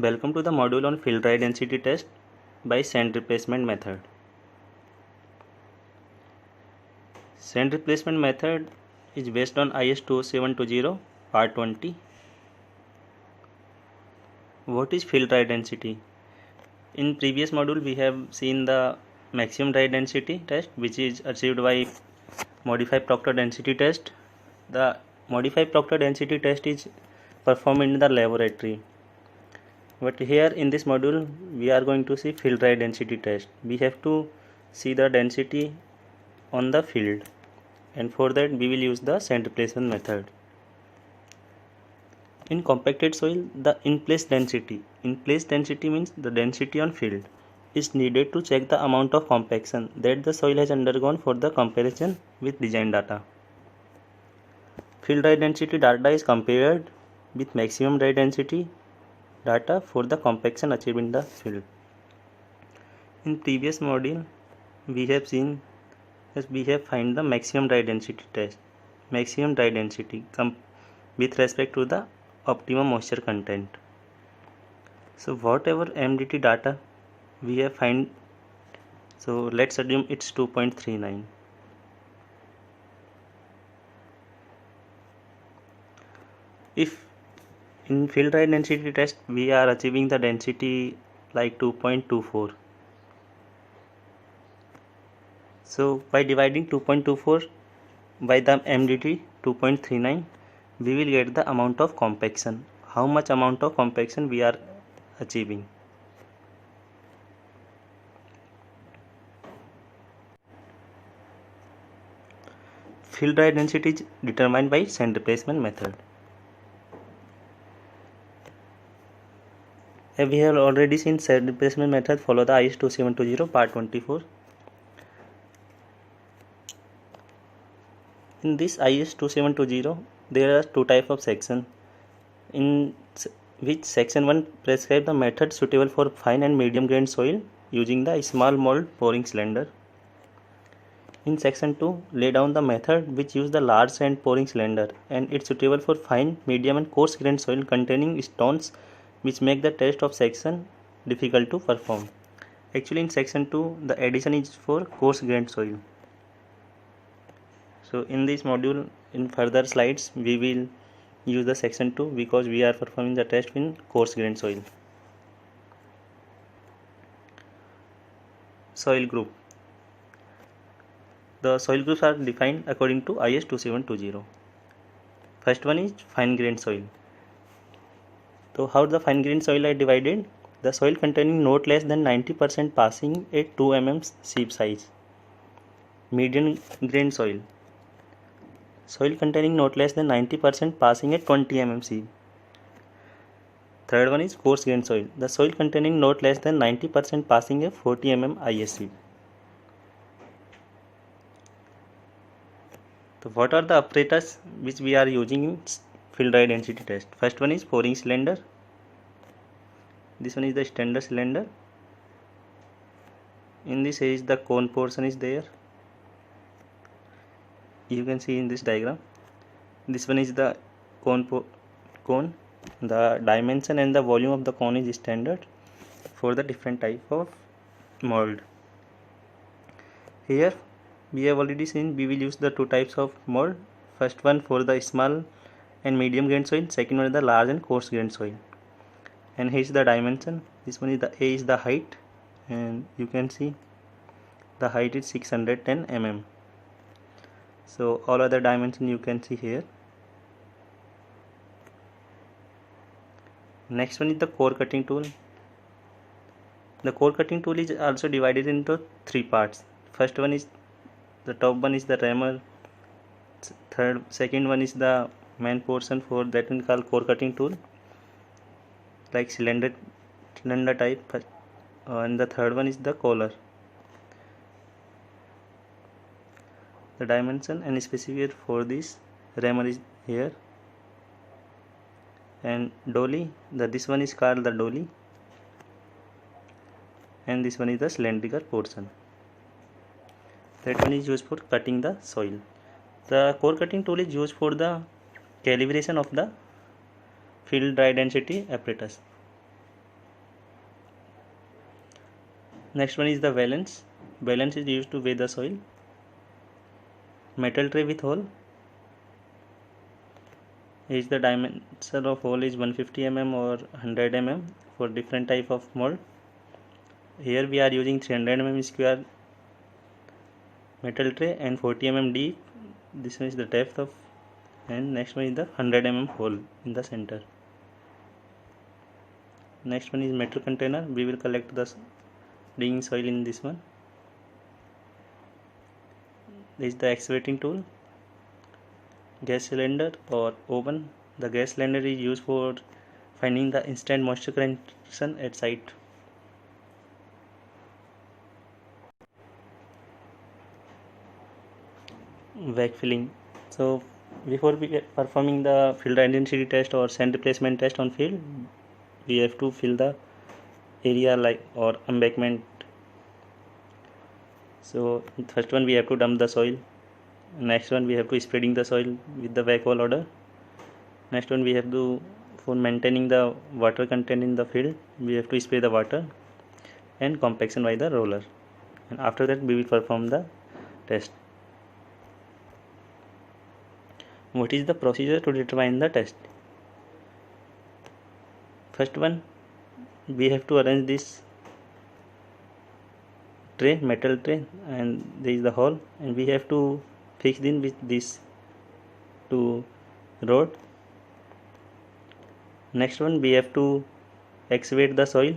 Welcome to the module on field dry density test by sand replacement method. Sand replacement method is based on IS 2720 part 20. What is field dry density? In previous module we have seen the maximum dry density test, which is achieved by modified Proctor density test. The modified Proctor density test is performed in the laboratory. But here in this module we are going to see field dry density test. We have to see the density on the field, and for that we will use the sand replacement method. In compacted soil, the in-place density means the density on field, is needed to check the amount of compaction that the soil has undergone for the comparison with design data. Field dry density data is compared with maximum dry density data for the compaction achieved in the field. In previous module we have seen that we have find the maximum dry density test, maximum dry density with respect to the optimum moisture content. So whatever MDT data we have find, so let's assume it's 2.39. If in field dry density test we are achieving the density like 2.24, so by dividing 2.24 by the MDT 2.39, we will get the amount of compaction, how much amount of compaction we are achieving. Field dry density is determined by sand replacement method. We have already seen sand replacement method follow the IS 2720 part 24. In this IS 2720 there are two types of section, in which section 1 prescribe the method suitable for fine and medium grain soil using the small mold pouring cylinder. In section 2 lay down the method which use the large sand pouring cylinder, and it's suitable for fine, medium and coarse grain soil containing stones, which make the test of section difficult to perform. Actually in section 2 the addition is for coarse grain soil. So in this module, in further slides, we will use the section 2 because we are performing the test in coarse grain soil. Soil group. The soil groups are defined according to IS 2720. First one is fine grain soil. So how the fine grain soil are divided? The soil containing not less than 90% passing at 2 mm sieve size. Medium grain soil. Soil containing not less than 90% passing at 20 mm sieve. Third one is coarse grain soil. The soil containing not less than 90% passing at 40 mm IS sieve. So what are the apparatus which we are using in field dry density test? First one is pouring cylinder. This one is the standard cylinder. In this is the cone portion is there. You can see in this diagram. This one is the cone. The dimension and the volume of the cone is standard for the different type of mold. Here we have already seen we will use the two types of mold. First one for the small and medium grain soil, second one is the large and coarse grain soil. And here is the dimension. This one is the A is the height, and you can see the height is 610 mm. So all other dimension you can see here. Next one is the core cutting tool. The core cutting tool is also divided into three parts. First one is the top one is the rammer. Second one is the main portion, for that one called core cutting tool, like cylinder type, and the third one is the collar. The dimension and specifier for this rammer is here, and dolly, this one is called the dolly, and this one is the cylindrical portion. That one is used for cutting the soil. The core cutting tool is used for the calibration of the field dry density apparatus. Next one is the valence. Valence is used to weigh the soil. Metal tray with hole. Is the dimension of hole is 150 mm or 100 mm for different type of mold. Here we are using 300 mm square metal tray and 40 mm deep. This one is the depth of, and next one is the 100 mm hole in the center. Next one is metal container. We will collect the digging soil in this one. This is the excavating tool. Gas cylinder or oven. The gas cylinder is used for finding the instant moisture condition at site. Vac filling. So before we performing the field identity test or sand replacement test on field, we have to fill the area like or embankment. So first one we have to dump the soil. Next one we have to spreading the soil with the vac wall order. Next one we have to, for maintaining the water content in the field, we have to spray the water and compaction by the roller, and after that we will perform the test. What is the procedure to determine the test? First one, we have to arrange this tray, metal tray, and there is the hole, and we have to fix in with this to rod. Next one, we have to excavate the soil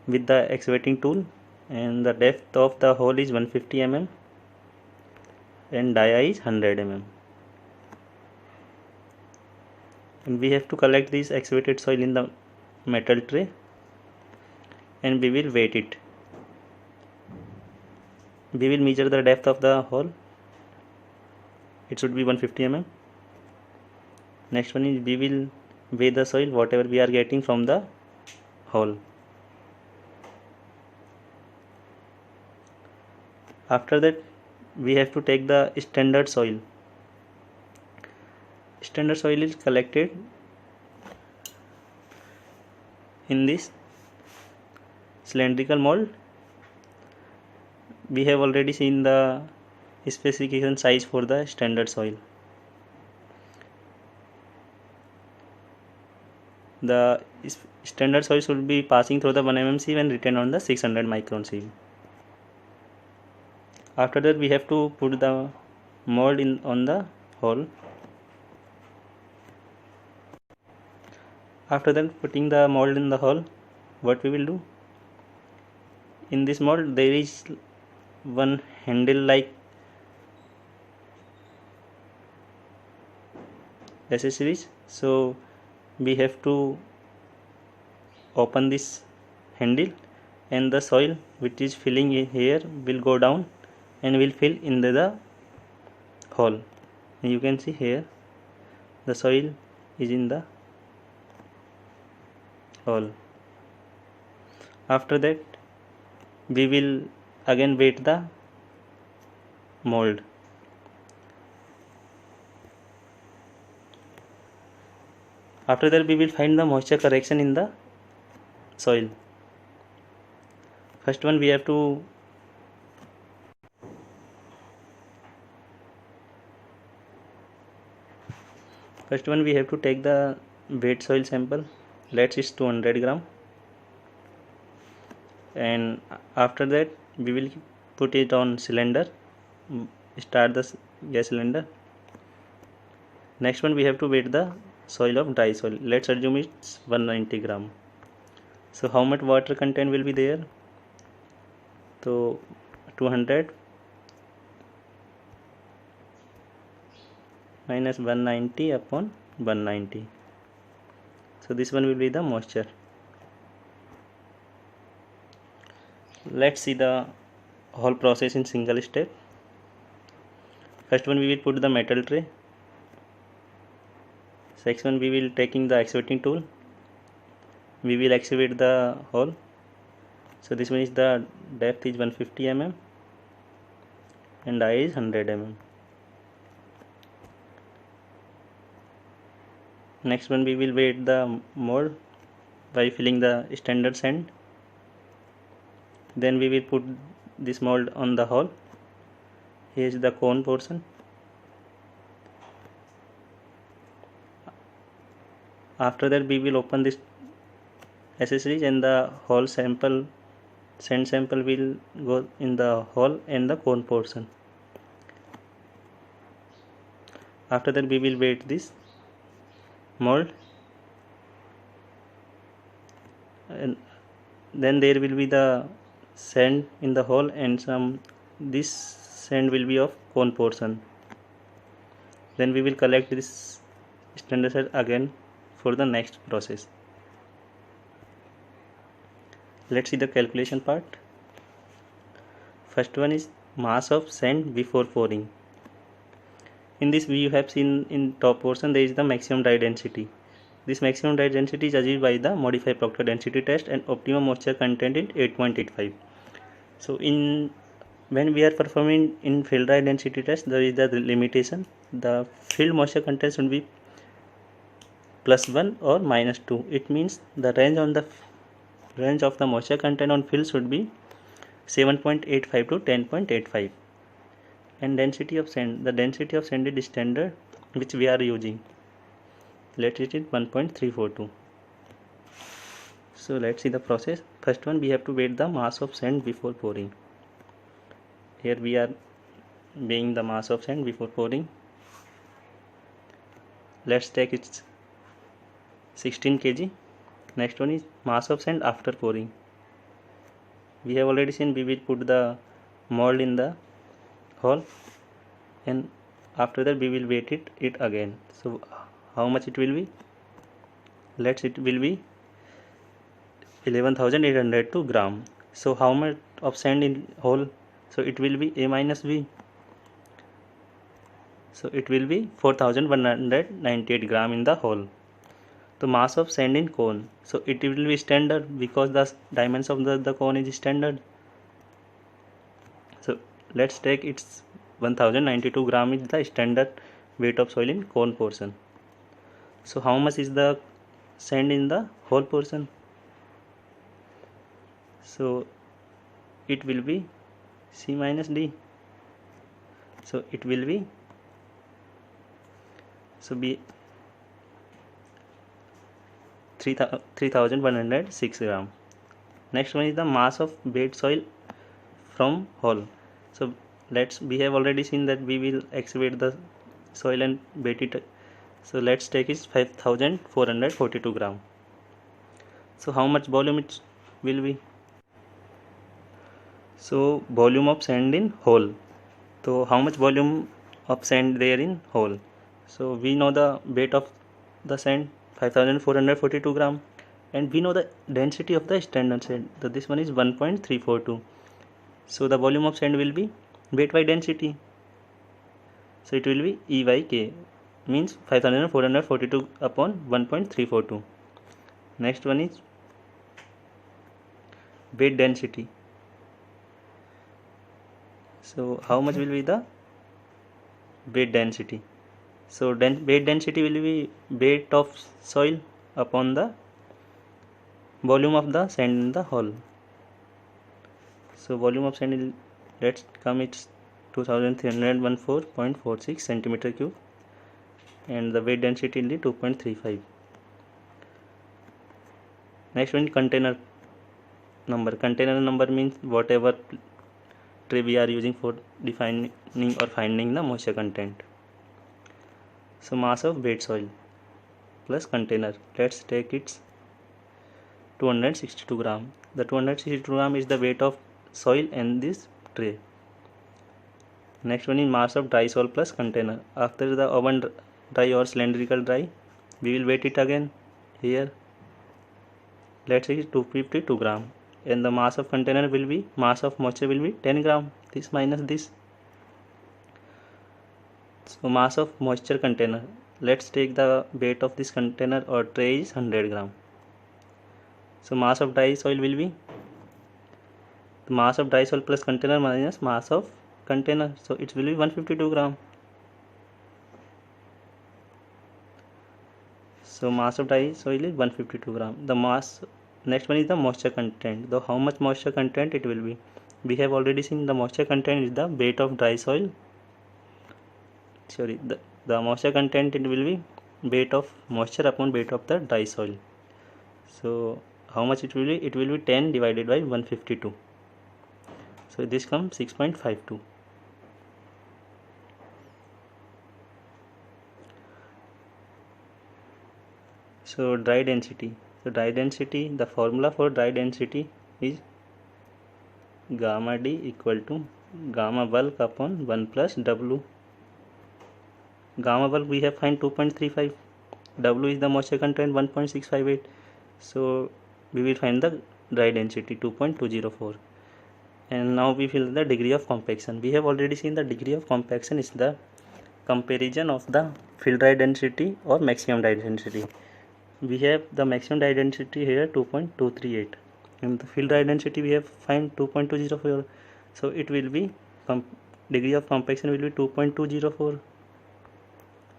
with the excavating tool, and the depth of the hole is 150 mm and dia is 100 mm. And we have to collect this excavated soil in the metal tray and we will weight it. We will measure the depth of the hole. It should be 150 mm. Next one is we will weigh the soil whatever we are getting from the hole. After that we have to take the standard soil. Standard soil is collected in this cylindrical mold. We have already seen the specification size for the standard soil. The standard soil should be passing through the 1 mm sieve and written on the 600 micron sieve. After that we have to put the mold in on the hole. After that putting the mold in the hole, what we will do, in this mold there is one handle like accessories, so we have to open this handle and the soil which is filling here will go down and will fill in the hole. And you can see here the soil is in the hole. After that we will again weight the mold. After that we will find the moisture correction in the soil. First one we have to take the wet soil sample. Let's is 200 gram, and after that we will put it on cylinder. Start the gas cylinder. Next one we have to weight the soil of dry soil. Let's assume it's 190 gram. So how much water content will be there? So 200 minus 190 upon 190. So this one will be the moisture. Let's see the whole process in single step. First one we will put the metal tray. Next one we will taking the excavating tool. We will excavate the hole. So this one is the depth is 150 mm and dia is 100 mm. Next one we will weight the mold by filling the standard sand Then we will put this mold on the hole. Here is the cone portion. After that we will open this accessories and the whole sand sample will go in the hole and the cone portion. After that we will wet this mold, and then there will be the sand in the hole and this sand will be of cone portion. Then we will collect this standard sand again for the next process. Let's see the calculation part. First one is mass of sand before pouring. In this we have seen in top portion there is the maximum dry density. This maximum dry density is achieved by the modified Proctor density test and optimum moisture content in 8.85. So when we are performing in field dry density test, there is the limitation. The field moisture content should be +1 or -2. It means the range of the moisture content on field should be 7.85 to 10.85. And density of sand, the density of sand is standard which we are using. Let's it is 1.342. So let's see the process. First one, we have to weigh the mass of sand before pouring. Here we are weighing the mass of sand before pouring. Let's take it 16 kg. Next one is mass of sand after pouring. We have already seen we will put the mold in the hole and after that we will weight it again. So how much it will be? It will be 11,802 gram. So how much of sand in hole? So it will be A minus B. So it will be 4,198 gram in the hole. The mass of sand in cone. So it will be standard because the dimension of the cone is standard. So let's take its 1092 gram is the standard weight of soil in cone portion. So how much is the sand in the hole portion? So it will be C minus D. So it will be be 3,106 gram. Next one is the mass of bed soil from hole. So we have already seen that we will excavate the soil and bait it. So let's take is 5,442 gram. So how much volume it will be? So volume of sand in hole. So how much volume of sand there in hole? So we know the weight of the sand 5,442 gram and we know the density of the standard sand. So this one is 1.342. So the volume of sand will be weight by density. So it will be E by K, means 5,442 upon 1.342. Next one is weight density. So how much will be the weight density? So weight density will be weight of soil upon the volume of the sand in the hole. So volume of sand, let's come, it's 2314.46 centimeter cube and the weight density will be 2.35. Next one, container number. Container number means whatever tray we are using for defining or finding the moisture content. So mass of bed soil plus container, let's take its 262 gram. The 262 gram is the weight of soil in this tray. Next one is mass of dry soil plus container. After the oven dry or cylindrical dry, we will weight it again. Here let's say 252 gram and the mass of container will be, mass of moisture will be 10 gram. This minus this. So mass of moisture container, let's take the weight of this container or tray is 100 gram. So mass of dry soil will be the mass of dry soil plus container minus mass of container. So it will be 152 gram. So mass of dry soil is 152 gram. The mass next one is the moisture content. So how much moisture content it will be? We have already seen the moisture content is the weight of dry soil. Sorry, the moisture content, it will be weight of moisture upon weight of the dry soil. So how much it will be? It will be 10 divided by 152. So this comes 6.52. So dry density. So dry density, the formula for dry density is gamma D equal to gamma bulk upon 1 plus W. Gamma bulk we have find 2.35. W is the moisture content 1.658. So we will find the dry density 2.204. And now we fill the degree of compaction. We have already seen the degree of compaction is the comparison of the field dry density or maximum dry density. We have the maximum dry density here 2.238, and the field dry density we have find 2.204. So it will be degree of compaction will be 2.204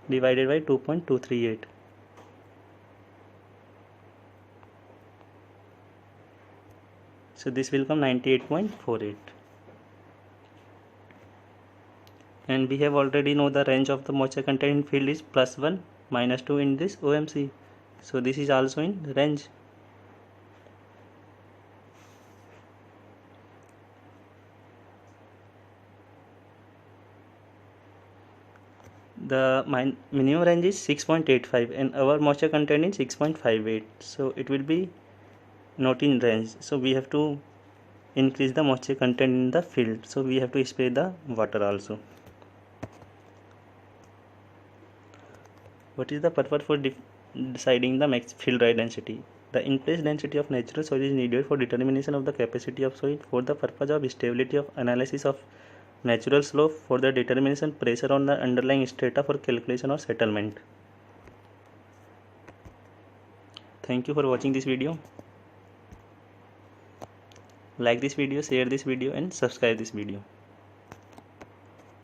divided by 2.238. So this will come 98.48. And we have already know the range of the moisture content in field is +1 -2 in this OMC. So this is also in range. The minimum range is 6.85 and our moisture content is 6.58. So it will be not in range. So we have to increase the moisture content in the field. So we have to spray the water also. What is the purpose for deciding the max field dry density? The in-place density of natural soil is needed for determination of the capacity of soil for the purpose of stability of analysis of natural slope, for the determination pressure on the underlying strata, for calculation or settlement. Thank you for watching this video. Like this video, share this video and subscribe this video.